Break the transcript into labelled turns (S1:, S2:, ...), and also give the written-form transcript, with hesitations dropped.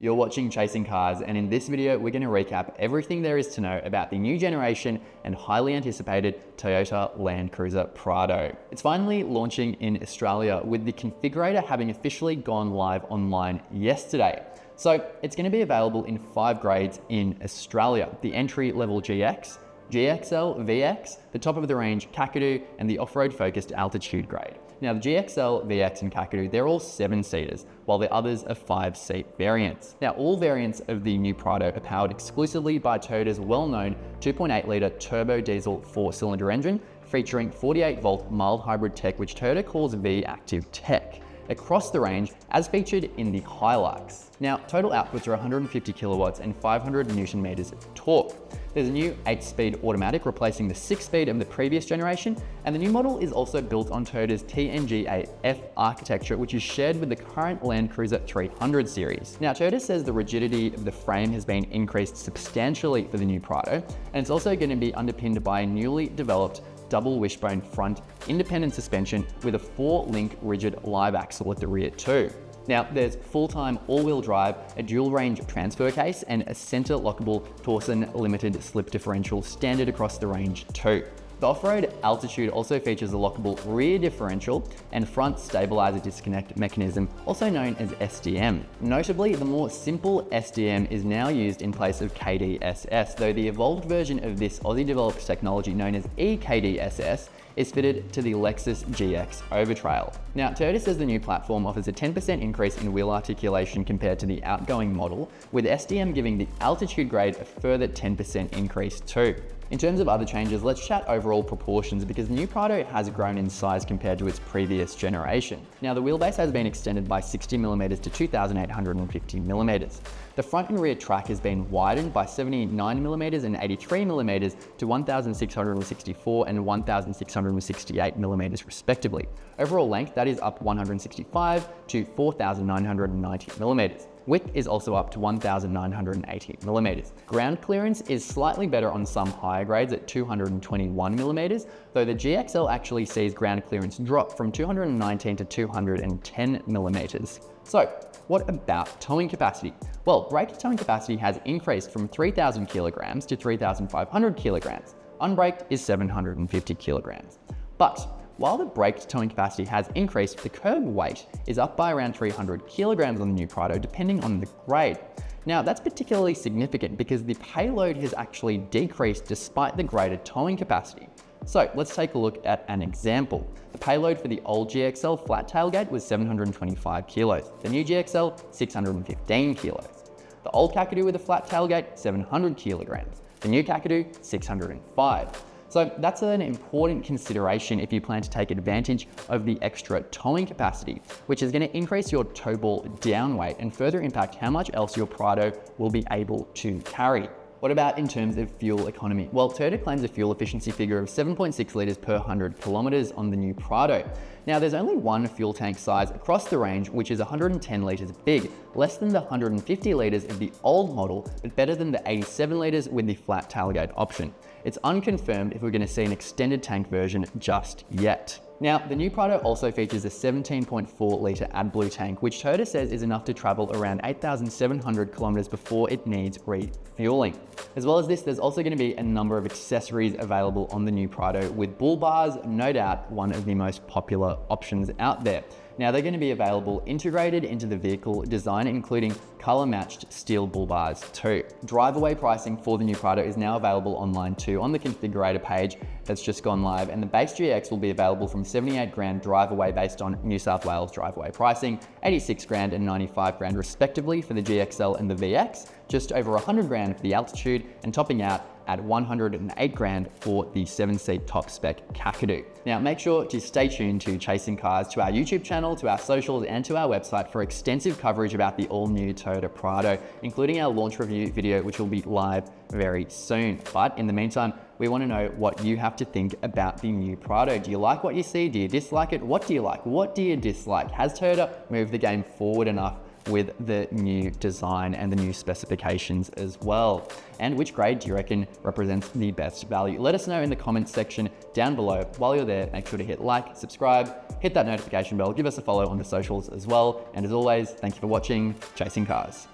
S1: You're watching Chasing Cars, and in this video, we're going to recap everything there is to know about the new generation and highly anticipated Toyota Land Cruiser Prado. It's finally launching in Australia, with the configurator having officially gone live online yesterday. So it's going to be available in 5 grades in Australia: the entry-level GX, GXL, VX, the top of the range Kakadu, and the off-road focused altitude grade. Now the GXL, VX and Kakadu, they're all 7-seaters, while the others are 5-seat variants. Now all variants of the new Prado are powered exclusively by Toyota's well-known 2.8 litre turbo diesel 4-cylinder engine, featuring 48-volt mild hybrid tech, which Toyota calls V-Active Tech, across the range as featured in the Hilux. Now, total outputs are 150 kilowatts and 500 Newton meters of torque. There's a new 8-speed automatic replacing the 6-speed of the previous generation, and the new model is also built on Toyota's TNGA-F architecture, which is shared with the current Land Cruiser 300 series. Now, Toyota says the rigidity of the frame has been increased substantially for the new Prado, and it's also going to be underpinned by a newly developed double wishbone front independent suspension with a 4-link rigid live axle at the rear too. Now there's full-time all-wheel drive, a dual range transfer case, and a center lockable Torsen limited slip differential standard across the range too. The off-road altitude also features a lockable rear differential and front stabilizer disconnect mechanism, also known as SDM. Notably, the more simple SDM is now used in place of KDSS, though the evolved version of this Aussie-developed technology known as EKDSS is fitted to the Lexus GX Overtrail. Now, Toyota says the new platform offers a 10% increase in wheel articulation compared to the outgoing model, with SDM giving the altitude grade a further 10% increase too. In terms of other changes, let's chat overall proportions, because the new Prado has grown in size compared to its previous generation. Now, the wheelbase has been extended by 60mm to 2,850mm. The front and rear track has been widened by 79mm and 83mm to 1,664 and 1,668mm respectively. Overall length, that is up 165 to 4,990mm. Width is also up to 1,980mm. Ground clearance is slightly better on some higher grades at 221mm, though the GXL actually sees ground clearance drop from 219 to 210mm. So, what about towing capacity? Well, brake towing capacity has increased from 3,000 kilograms to 3,500 kilograms. Unbraked is 750 kilograms. But while the braked towing capacity has increased, the curb weight is up by around 300 kilograms on the new Prado, depending on the grade. Now, that's particularly significant because the payload has actually decreased despite the greater towing capacity. So let's take a look at an example. The payload for the old GXL flat tailgate was 725 kilos. The new GXL, 615 kilos. The old Kakadu with a flat tailgate, 700 kilograms. The new Kakadu, 605. So that's an important consideration if you plan to take advantage of the extra towing capacity, which is going to increase your tow ball down weight and further impact how much else your Prado will be able to carry. What about in terms of fuel economy? Well, Toyota claims a fuel efficiency figure of 7.6 litres per 100 kilometres on the new Prado. Now, there's only one fuel tank size across the range, which is 110 litres big, less than the 150 litres of the old model, but better than the 87 litres with the flat tailgate option. It's unconfirmed if we're going to see an extended tank version just yet. Now, the new Prado also features a 17.4 litre AdBlue tank, which Toyota says is enough to travel around 8,700 kilometers before it needs refueling. As well as this, there's also going to be a number of accessories available on the new Prado, with bull bars, no doubt one of the most popular options out there. Now, they're going to be available integrated into the vehicle design, including color-matched steel bull bars too. Drive-away pricing for the new Prado is now available online too on the configurator page that's just gone live, and the base GX will be available from 78 grand drive-away based on New South Wales drive-away pricing, 86 grand and 95 grand respectively for the GXL and the VX, just over 100 grand for the altitude, and topping out at 108 grand for the 7-seat top spec Kakadu. Now, make sure to stay tuned to Chasing Cars, to our YouTube channel, to our socials, and to our website for extensive coverage about the all-new Toyota Prado, including our launch review video, which will be live very soon. But in the meantime, we want to know what you have to think about the new Prado. Do you like what you see? Do you dislike it? What do you like? What do you dislike? Has Toyota moved the game forward enough with the new design and the new specifications as well? And which grade do you reckon represents the best value? Let us know in the comments section down below. While you're there, make sure to hit like, subscribe, hit that notification bell, give us a follow on the socials as well. And as always, thank you for watching Chasing Cars.